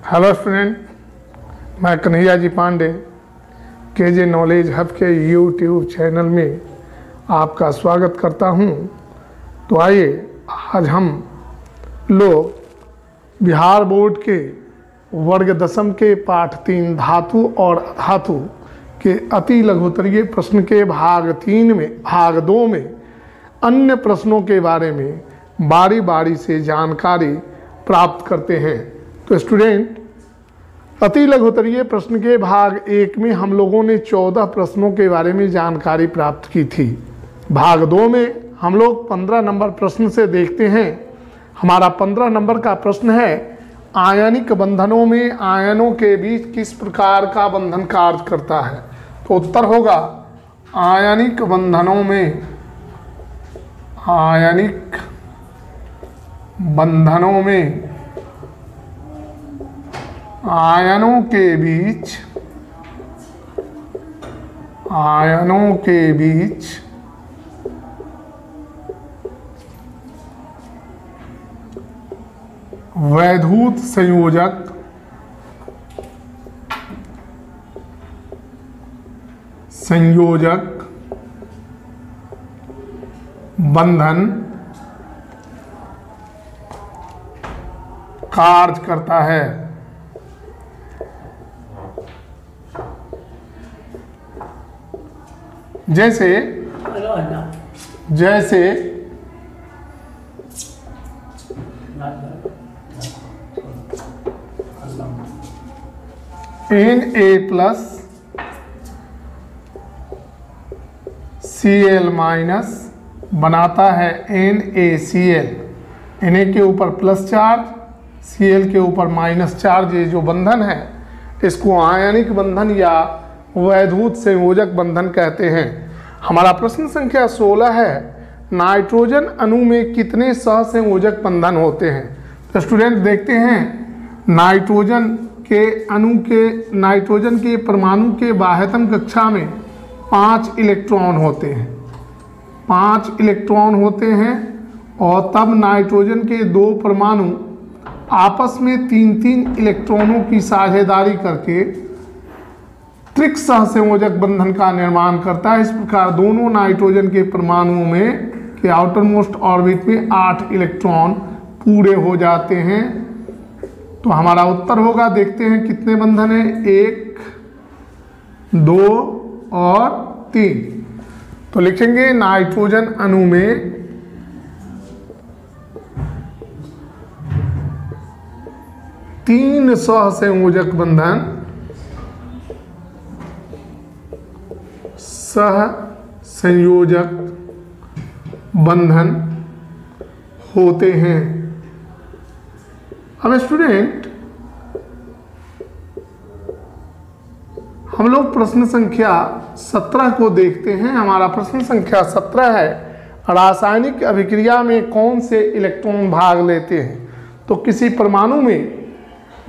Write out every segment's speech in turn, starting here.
Hello student, मैं Kanhaiya ji Pandey KJ knowledge hub के YouTube channel में आपका स्वागत करता हूं। तो आइए आज हम लोग बिहार बोर्ड के वर्ग दशम के पाठ 3 धातु और अधातु के अति लघुत्तरीय प्रश्न के भाग 2 में अन्य प्रश्नों के बारे में बारी बारी से जानकारी प्राप्त करते हैं। तो स्टूडेंट, अति लघुत्तरीय प्रश्न के भाग 1 में हम लोगों ने 14 प्रश्नों के बारे में जानकारी प्राप्त की थी। भाग 2 में हम लोग 15 नंबर प्रश्न से देखते हैं। हमारा 15 नंबर का प्रश्न है, आयनिक बंधनों में आयनों के बीच किस प्रकार का बंधन कार्य करता है। तो उत्तर होगा आयनिक बंधनों में आयनों के बीच वैद्युत संयोजक बंधन कार्य करता है। जैसे Na+Cl- बनाता है NaCl। Na के ऊपर प्लस चार्ज, Cl के ऊपर माइनस चार्ज। ये जो बंधन है इसको आयनिक बंधन या वैद्युत संयोजक बंधन कहते हैं। हमारा प्रश्न संख्या 16 है, नाइट्रोजन अणु में कितने सहसंयोजक बंधन होते हैं। तो स्टूडेंट देखते हैं, नाइट्रोजन के परमाणु के बाह्यतम कक्षा में 5 इलेक्ट्रॉन होते हैं। 5 इलेक्ट्रॉन होते हैं और तब नाइट्रोजन के 2 परमाणु आपस में 3-3 इलेक्ट्रॉनों की साझेदारी करके त्रिक सहसंयोजक बंधन का निर्माण करता है। इस प्रकार दोनों नाइट्रोजन के परमाणुओं में के आउटर मोस्ट ऑर्बिट में 8 इलेक्ट्रॉन पूरे हो जाते हैं। तो हमारा उत्तर होगा, देखते हैं कितने बंधन है, 1, 2 और 3। तो लिखेंगे नाइट्रोजन अणु में 3 सहसंयोजक बंधन होते हैं। अब स्टूडेंट, हम लोग प्रश्न संख्या 17 को देखते हैं। हमारा प्रश्न संख्या 17 है, रासायनिक अभिक्रिया में कौन से इलेक्ट्रॉन भाग लेते हैं। तो किसी परमाणु में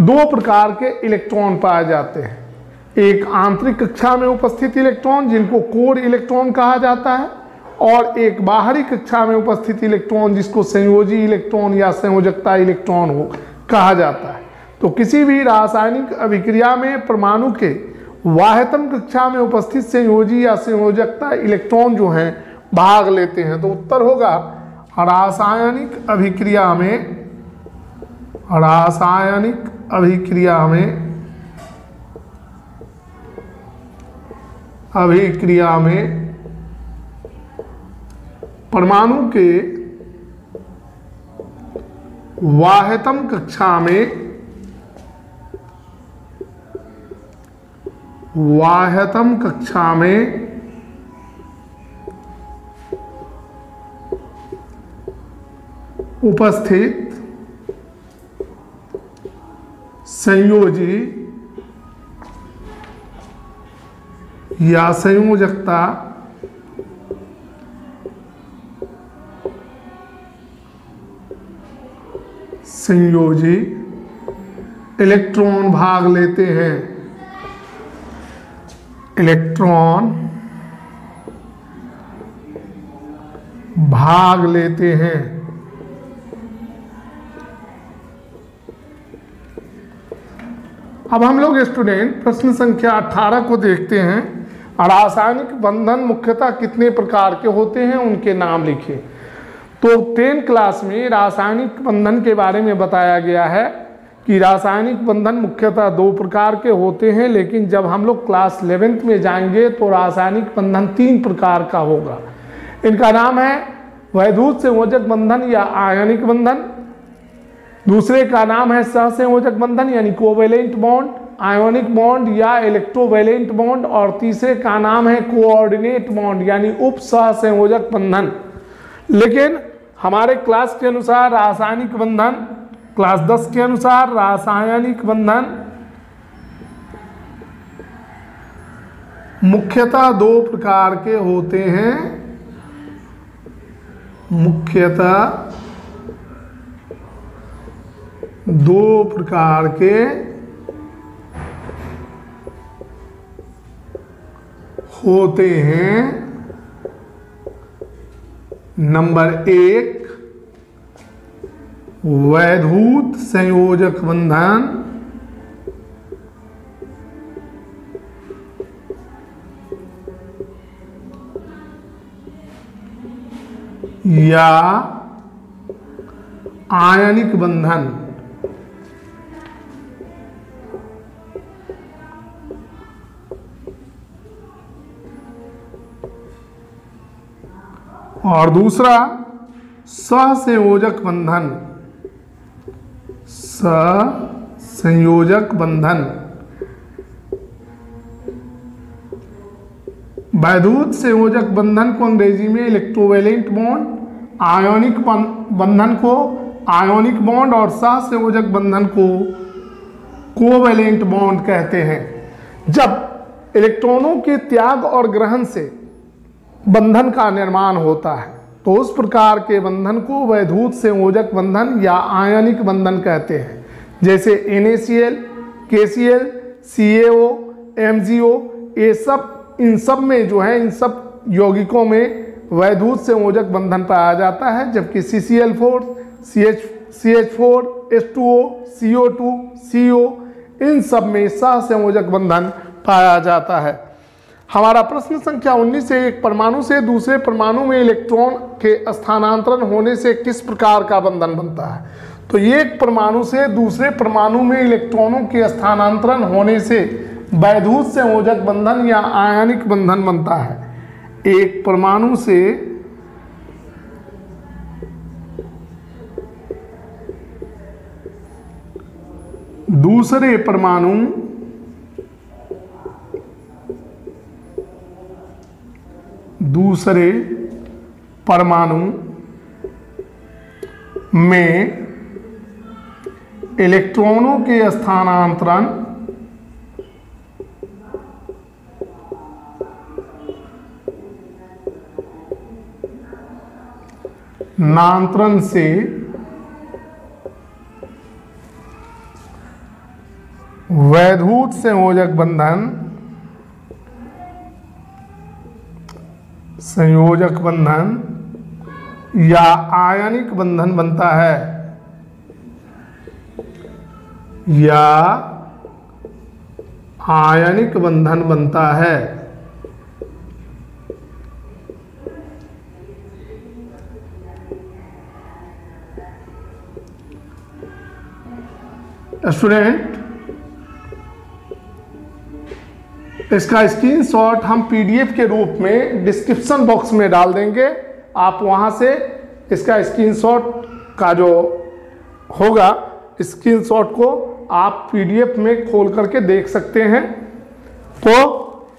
2 प्रकार के इलेक्ट्रॉन पाए जाते हैं। एक आंतरिक कक्षा में उपस्थित इलेक्ट्रॉन जिनको कोर इलेक्ट्रॉन कहा जाता है, और एक बाहरी कक्षा में उपस्थित इलेक्ट्रॉन जिसको संयोजी इलेक्ट्रॉन या संयोजकता इलेक्ट्रॉन कहा जाता है। तो किसी भी रासायनिक अभिक्रिया में परमाणु के बाह्यतम कक्षा में उपस्थित संयोजी या संयोजकता इलेक्ट्रॉन जो हैं भाग लेते हैं। तो उत्तर होगा रासायनिक अभिक्रिया में परमाणु के बाह्यतम कक्षा में उपस्थित संयोजी या संयोजकता संयोजी इलेक्ट्रॉन भाग लेते हैं। इलेक्ट्रॉन भाग लेते हैं। अब हम लोग स्टूडेंट प्रश्न संख्या 18 को देखते हैं। रासायनिक बंधन मुख्यतः कितने प्रकार के होते हैं, उनके नाम लिखिए। तो 10 क्लास में रासायनिक बंधन के बारे में बताया गया है कि रासायनिक बंधन मुख्यतः 2 प्रकार के होते हैं, लेकिन जब हम लोग क्लास 11th में जाएंगे तो रासायनिक बंधन 3 प्रकार का होगा। इनका नाम है वैद्युत संयोजक बंधन या आयनिक बंधन, दूसरे का नाम है सहसंयोजक बंधन यानी कोवेलेंट बॉन्ड, आयोनिक बॉन्ड या इलेक्ट्रोवैलेंट बॉन्ड, और तीसरे का नाम है कोऑर्डिनेट बॉन्ड यानी उप सहसंयोजक बंधन। लेकिन हमारे क्लास के अनुसार रासायनिक बंधन, क्लास 10 के अनुसार रासायनिक बंधन मुख्यतः 2 प्रकार के होते हैं। मुख्यतः 2 प्रकार के होते हैं। नंबर 1 वैद्युत संयोजक बंधन या आयनिक बंधन। और दूसरा सहसंयोजक बंधन। सहसंयोजक बंधन वैद्युत संयोजक बंधन को अंग्रेजी में इलेक्ट्रोवैलेंट बॉन्ड, आयोनिक बंधन को आयोनिक बॉन्ड और सहसंयोजक बंधन को कोवैलेंट बॉन्ड कहते हैं। जब इलेक्ट्रॉनों के त्याग और ग्रहण से बंधन का निर्माण होता है तो उस प्रकार के बंधन को वैद्युत संयोजक बंधन या आयनिक बंधन कहते हैं। जैसे NaCl, KCl, CaO, MgO, ये सब इन सब में जो है इन सब यौगिकों में वैद्युत संयोजक बंधन पाया जाता है, जबकि CCl4, CH4, H2O, CO2, CO इन सब में सहसंयोजक बंधन पाया जाता है। हमारा प्रश्न संख्या 19 है, एक परमाणु से दूसरे परमाणु में इलेक्ट्रॉन के स्थानांतरण होने से किस प्रकार का बंधन बनता है। तो एक परमाणु से दूसरे परमाणु में इलेक्ट्रॉनों के स्थानांतरण होने से वैद्युत संयोजक बंधन या आयनिक बंधन बनता है। एक परमाणु से दूसरे परमाणु में इलेक्ट्रॉनों के स्थानांतरण नांतरण से वैद्युत संयोजक बंधन या आयनिक बंधन बनता है, या आयनिक बंधन बनता है। स्टूडेंट इसका स्क्रीनशॉट हम PDF के रूप में डिस्क्रिप्शन बॉक्स में डाल देंगे। आप वहां से इसका स्क्रीनशॉट का जो होगा स्क्रीनशॉट को आप PDF में खोल करके देख सकते हैं। तो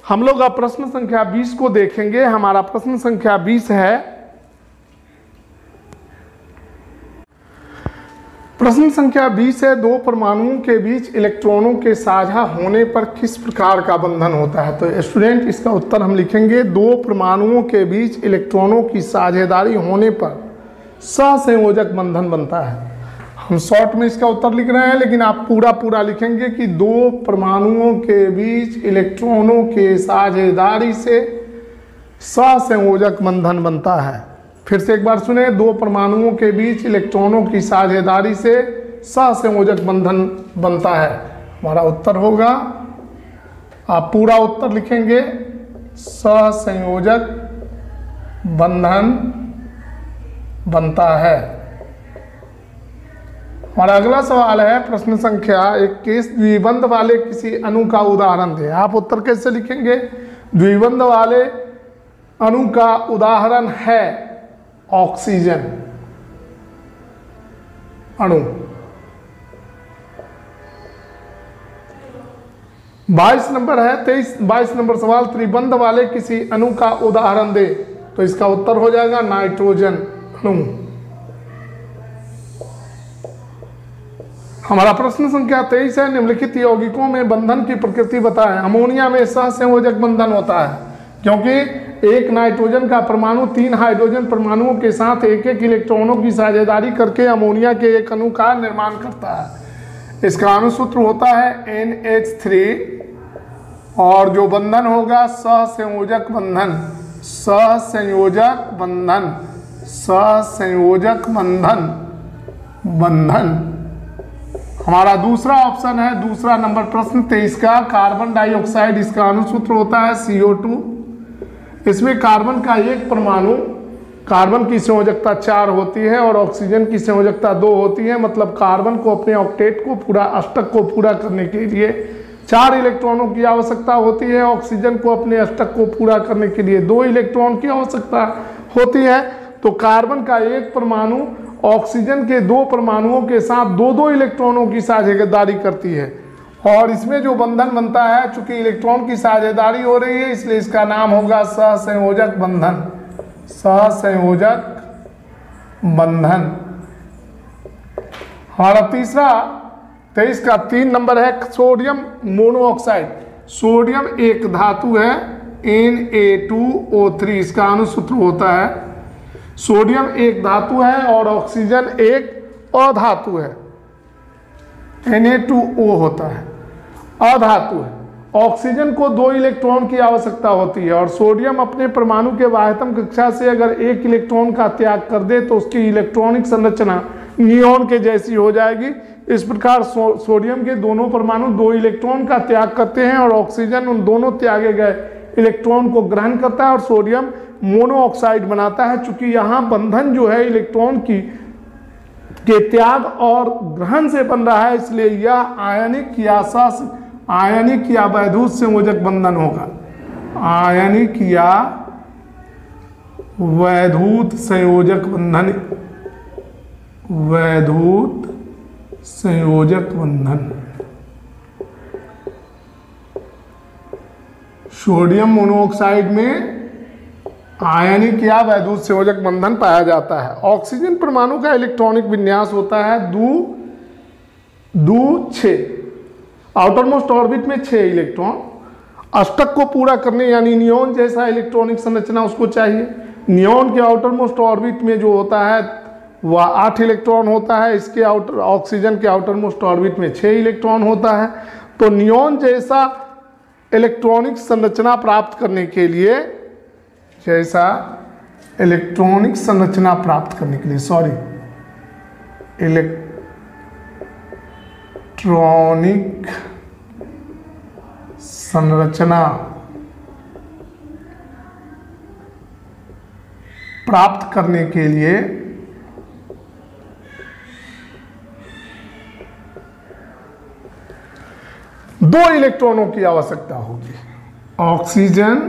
हम लोग अब प्रश्न संख्या 20 को देखेंगे। हमारा प्रश्न संख्या 20 है, प्रश्न संख्या 20 है, 2 परमाणुओं के बीच इलेक्ट्रॉनों के साझा होने पर किस प्रकार का बंधन होता है। तो स्टूडेंट इसका उत्तर हम लिखेंगे, 2 परमाणुओं के बीच इलेक्ट्रॉनों की साझेदारी होने पर सहसंयोजक बंधन बनता है। हम शॉर्ट में इसका उत्तर लिख रहे हैं, लेकिन आप पूरा लिखेंगे कि 2 परमाणुओं के बीच इलेक्ट्रॉनों के साझेदारी से सहसंयोजक बंधन बनता है। फिर से एक बार सुने, 2 परमाणुओं के बीच इलेक्ट्रॉनों की साझेदारी से सहसंयोजक बंधन बनता है। हमारा उत्तर होगा, आप पूरा उत्तर लिखेंगे, सहसंयोजक बंधन बनता है। हमारा अगला सवाल है प्रश्न संख्या 21, द्विबंध वाले किसी अणु का उदाहरण दें। आप उत्तर कैसे लिखेंगे? द्विबंध वाले अणु का उदाहरण है ऑक्सीजन अणु। 22 नंबर है, 22 नंबर सवाल, त्रिबंध वाले किसी अणु का उदाहरण दे। तो इसका उत्तर हो जाएगा नाइट्रोजन अणु। हमारा प्रश्न संख्या 23 है, निम्नलिखित यौगिकों में बंधन की प्रकृति बताएं। अमोनिया में सहसंयोजक बंधन होता है, क्योंकि एक नाइट्रोजन का परमाणु 3 हाइड्रोजन परमाणुओं के साथ एक एक इलेक्ट्रॉनों की साझेदारी करके अमोनिया के एक अणु का निर्माण करता है। इसका अणुसूत्र होता है NH3 और जो बंधन होगा सहसंयोजक बंधन, सहसंयोजक बंधन, सहसंयोजक बंधन, बंधन। हमारा दूसरा ऑप्शन है, दूसरा नंबर प्रश्न 23 का, कार्बन डाइऑक्साइड, इसका अणुसूत्र होता है CO2। इसमें कार्बन का एक परमाणु, कार्बन की संयोजकता 4 होती है और ऑक्सीजन की संयोजकता 2 होती है। मतलब कार्बन को अपने ऑक्टेट को पूरा, अष्टक को पूरा करने के लिए 4 इलेक्ट्रॉनों की आवश्यकता होती है। ऑक्सीजन को अपने अष्टक को पूरा करने के लिए 2 इलेक्ट्रॉन की आवश्यकता होती है। तो कार्बन का एक परमाणु ऑक्सीजन के 2 परमाणुओं के साथ 2-2 इलेक्ट्रॉनों की साझेदारी करती है और इसमें जो बंधन बनता है, चूंकि इलेक्ट्रॉन की साझेदारी हो रही है इसलिए इसका नाम होगा सहसंयोजक बंधन, सहसंयोजक बंधन। हमारा तीसरा 23 का 3 नंबर है, सोडियम मोनोऑक्साइड। सोडियम एक धातु है Na2O3, इसका अणुसूत्र होता है, सोडियम एक धातु है और ऑक्सीजन एक अधातु है, Na2O होता है, अधातु है। ऑक्सीजन को 2 इलेक्ट्रॉन की आवश्यकता होती है और सोडियम अपने परमाणु के बाह्यतम कक्षा से अगर 1 इलेक्ट्रॉन का त्याग कर दे तो उसकी इलेक्ट्रॉनिक संरचना नियॉन के जैसी हो जाएगी। इस प्रकार सोडियम के दोनों परमाणु 2 इलेक्ट्रॉन का त्याग करते हैं और ऑक्सीजन उन दोनों त्यागे गए इलेक्ट्रॉन को ग्रहण करता है और सोडियम मोनोऑक्साइड बनाता है। चूंकि यहाँ बंधन जो है इलेक्ट्रॉन के त्याग और ग्रहण से बन रहा है, इसलिए यह आयनिक या वैधूत संयोजक बंधन होगा, आयनिक या वैधूत संयोजक बंधन, वैधूत संयोजक बंधन। सोडियम मोनोऑक्साइड में आयनिक या वैधूत संयोजक बंधन पाया जाता है। ऑक्सीजन परमाणु का इलेक्ट्रॉनिक विन्यास होता है 2-6, आउटर मोस्ट ऑर्बिट में 6 इलेक्ट्रॉन। अष्टक को पूरा करने यानी नियॉन जैसा इलेक्ट्रॉनिक संरचना उसको चाहिए। नियॉन के आउटर मोस्ट ऑर्बिट में जो होता है वह 8 इलेक्ट्रॉन होता है, इसके ऑक्सीजन के आउटर मोस्ट ऑर्बिट में 6 इलेक्ट्रॉन होता है। तो नियॉन जैसा इलेक्ट्रॉनिक संरचना प्राप्त करने के लिए, इलेक्ट्रॉनिक संरचना प्राप्त करने के लिए इलेक्ट्रॉनिक संरचना प्राप्त करने के लिए दो इलेक्ट्रॉनों की आवश्यकता होगी। ऑक्सीजन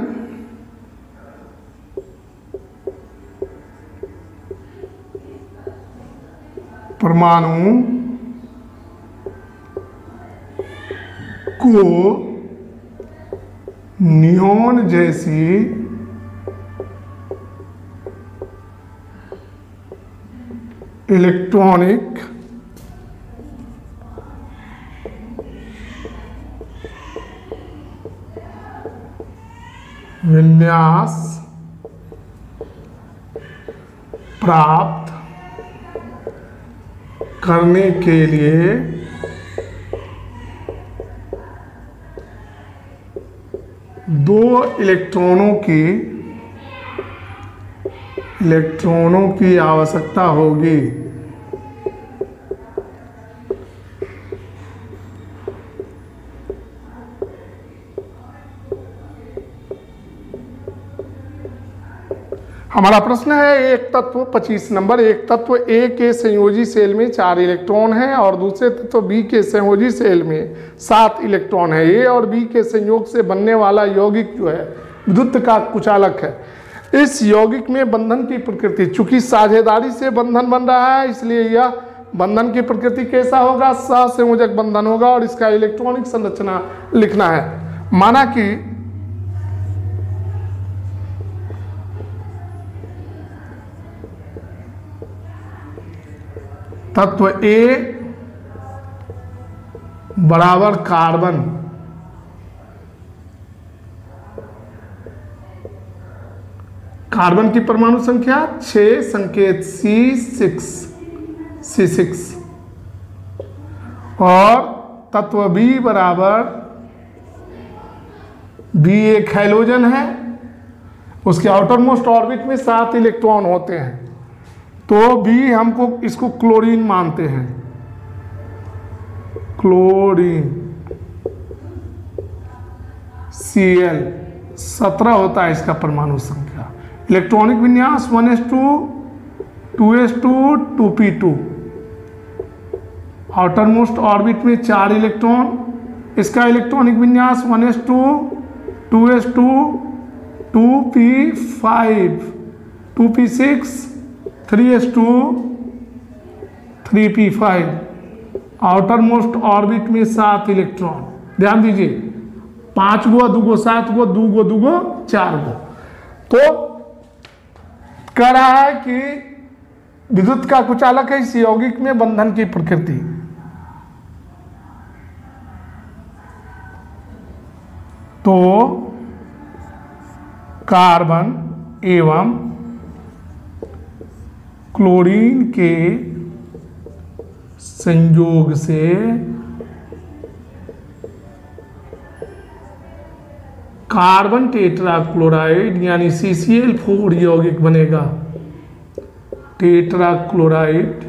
परमाणु को नियॉन जैसी इलेक्ट्रॉनिक विन्यास प्राप्त करने के लिए दो इलेक्ट्रॉनों की आवश्यकता होगी। हमारा प्रश्न है एक तत्व 25 नंबर, एक तत्व ए के संयोजी सेल में 4 इलेक्ट्रॉन है और दूसरे तत्व बी के संयोजी सेल में 7 इलेक्ट्रॉन है। ए और बी के संयोग से बनने वाला यौगिक जो है विद्युत का कुचालक है। इस यौगिक में बंधन की प्रकृति, चूंकि साझेदारी से बंधन बन रहा है इसलिए यह बंधन की प्रकृति कैसा होगा, सहसंयोजक बंधन होगा और इसका इलेक्ट्रॉनिक संरचना लिखना है। माना कि तत्व ए बराबर कार्बन, कार्बन की परमाणु संख्या 6, संकेत C6 और तत्व बी बराबर, बी एक हैलोजन है, उसके आउटर मोस्ट ऑर्बिट में 7 इलेक्ट्रॉन होते हैं, तो बी हमको इसको क्लोरीन मानते हैं, क्लोरीन Cl 17 होता है इसका परमाणु संख्या। इलेक्ट्रॉनिक विन्यास 1s2 2s2 2p2, outer most orbit में 4 इलेक्ट्रॉन, इसका इलेक्ट्रॉनिक विन्यास 1s2 2s2 2p5 2p6 3s2 3p5, outer most orbit में 7 इलेक्ट्रॉन। ध्यान दीजिए 5 गो 2 गो 7 गो 2 गो 2 गो 4 गो। तो कह रहा है कि विद्युत का कुचालक है इस यौगिक में बंधन की प्रकृति। तो कार्बन एवं क्लोरीन के संयोग से कार्बन टेट्राक्लोराइड यानी CCl4 यौगिक बनेगा। टेट्राक्लोराइड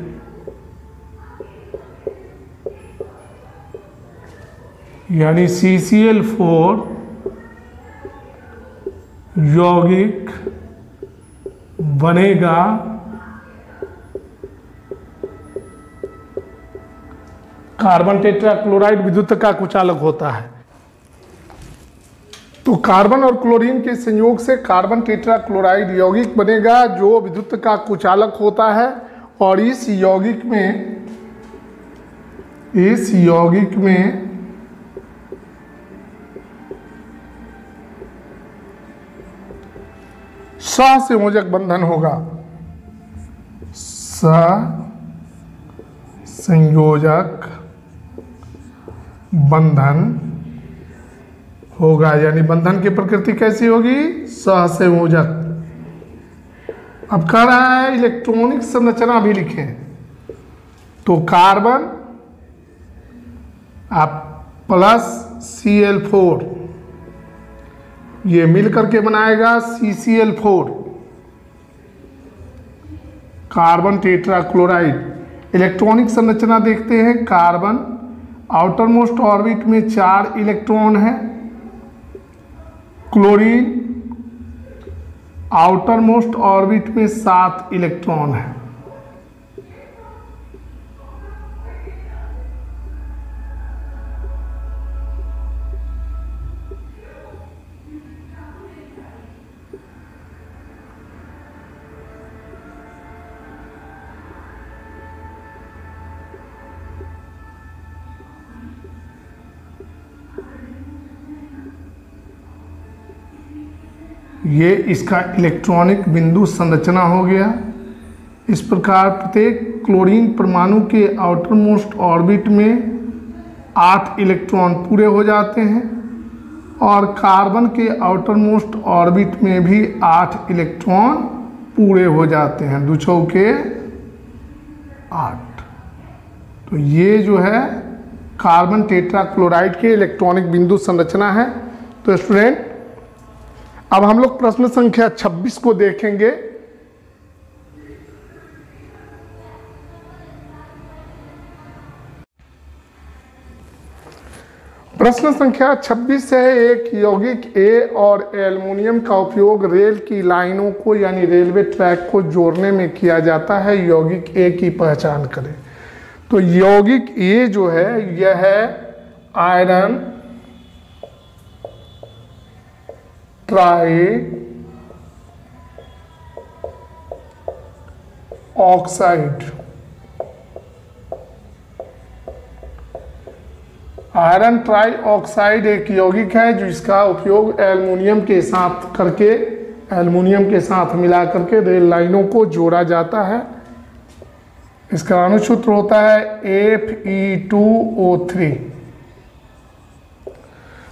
यानी CCl4 यौगिक बनेगा कार्बन टेट्राक्लोराइड विद्युत का कुचालक होता है। तो कार्बन और क्लोरीन के संयोग से कार्बन टेट्राक्लोराइड यौगिक बनेगा जो विद्युत का कुचालक होता है और इस यौगिक में सहसंयोजक बंधन होगा, सहसंयोजक बंधन होगा, यानी बंधन की प्रकृति कैसी होगी, सहसंयोजक। अब कह रहा है इलेक्ट्रॉनिक संरचना भी लिखें, तो कार्बन आप प्लस Cl4 ये मिल करके बनाएगा CCl4 कार्बन टेट्राक्लोराइड। इलेक्ट्रॉनिक संरचना देखते हैं, कार्बन आउटर मोस्ट ऑर्बिट में 4 इलेक्ट्रॉन है, क्लोरीन आउटर मोस्ट ऑर्बिट में 7 इलेक्ट्रॉन है। ये इसका इलेक्ट्रॉनिक बिंदु संरचना हो गया। इस प्रकार प्रत्येक क्लोरीन परमाणु के आउटर मोस्ट ऑर्बिट में 8 इलेक्ट्रॉन पूरे हो जाते हैं और कार्बन के आउटर मोस्ट ऑर्बिट में भी 8 इलेक्ट्रॉन पूरे हो जाते हैं, 2 चौके 8। तो ये जो है कार्बन टेट्राक्लोराइड के इलेक्ट्रॉनिक बिंदु संरचना है। तो स्टूडेंट अब हम लोग प्रश्न संख्या 26 को देखेंगे। प्रश्न संख्या 26 है, एक यौगिक ए और एल्युमिनियम का उपयोग रेल की लाइनों को यानी रेलवे ट्रैक को जोड़ने में किया जाता है, यौगिक ए की पहचान करें। तो यौगिक ए जो है यह है iron try oxide. Iron try oxide एक यौगिक है जिसका उपयोग एल्युमिनियम के साथ मिला करके रेल लाइनों को जोड़ा जाता है। इसका अणुसूत्र होता है Fe2O3।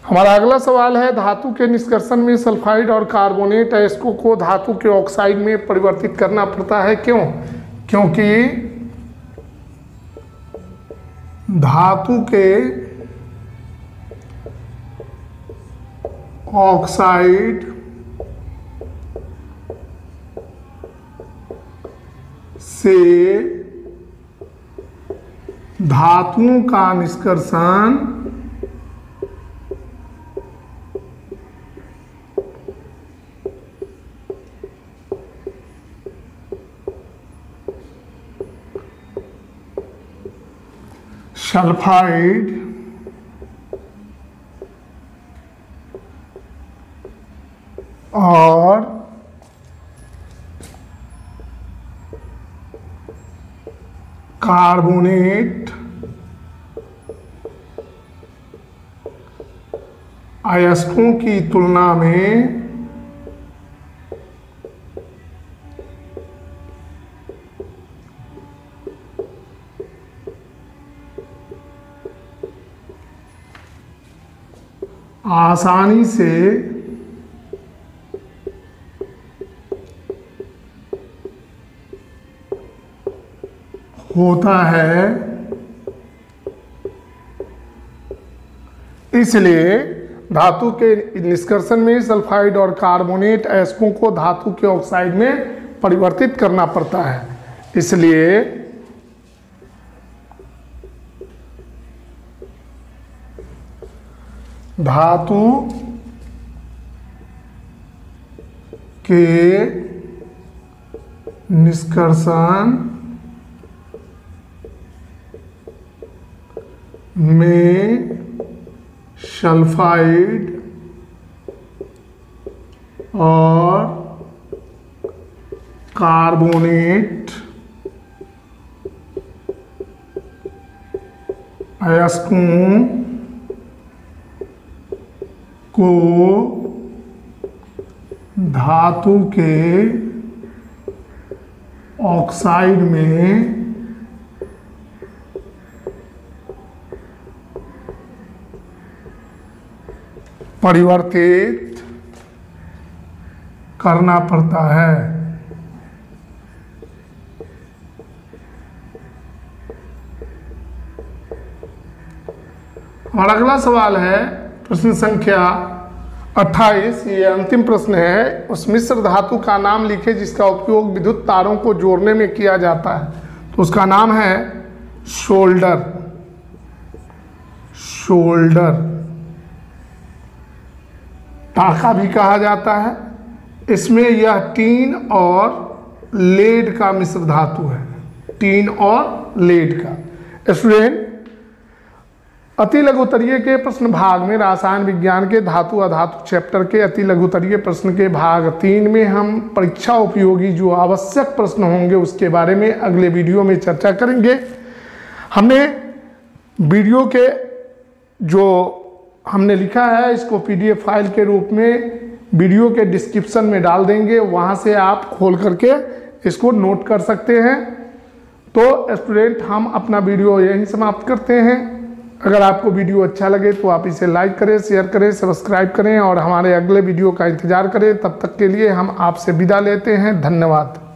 हमारा अगला सवाल है, धातु के निष्कर्षण में सल्फाइड और कार्बोनेट अयस्कों को धातु के ऑक्साइड में परिवर्तित करना पड़ता है, क्यों? क्योंकि धातु के ऑक्साइड से धातुओं का निष्कर्षण सल्फाइड और कार्बोनेट अयस्कों की तुलना में आसानी से होता है, इसलिए धातु के निष्कर्षण में सल्फाइड और कार्बोनेट अयस्कों को धातु के ऑक्साइड में परिवर्तित करना पड़ता है। इसलिए धातु के निष्कर्षण में सल्फाइड और कार्बोनेट अयस्कों को धातु के ऑक्साइड में परिवर्तित करना पड़ता है। और अगला सवाल है प्रश्न संख्या 28, ये अंतिम प्रश्न है। उस मिश्र धातु का नाम लिखे जिसका उपयोग विद्युत तारों को जोड़ने में किया जाता है। तो उसका नाम है शोल्डर। टाका भी कहा जाता है। इसमें यह टीन और लेड का मिश्र धातु है, टीन और लेड का। स्टूडेंट, अति लघुत्तरीय के प्रश्न भाग में रसायन विज्ञान के धातु अधातु चैप्टर के अति लघुत्तरीय प्रश्न के भाग 3 में हम परीक्षा उपयोगी जो आवश्यक प्रश्न होंगे उसके बारे में अगले वीडियो में चर्चा करेंगे। हमने वीडियो के जो हमने लिखा है इसको PDF फाइल के रूप में वीडियो के डिस्क्रिप्शन में डाल देंगे, वहाँ से आप खोल करके इसको नोट कर सकते हैं। तो स्टूडेंट, हम अपना वीडियो यहीं समाप्त करते हैं। अगर आपको वीडियो अच्छा लगे तो आप इसे लाइक करें, शेयर करें, सब्सक्राइब करें और हमारे अगले वीडियो का इंतजार करें। तब तक के लिए हम आपसे विदा लेते हैं। धन्यवाद।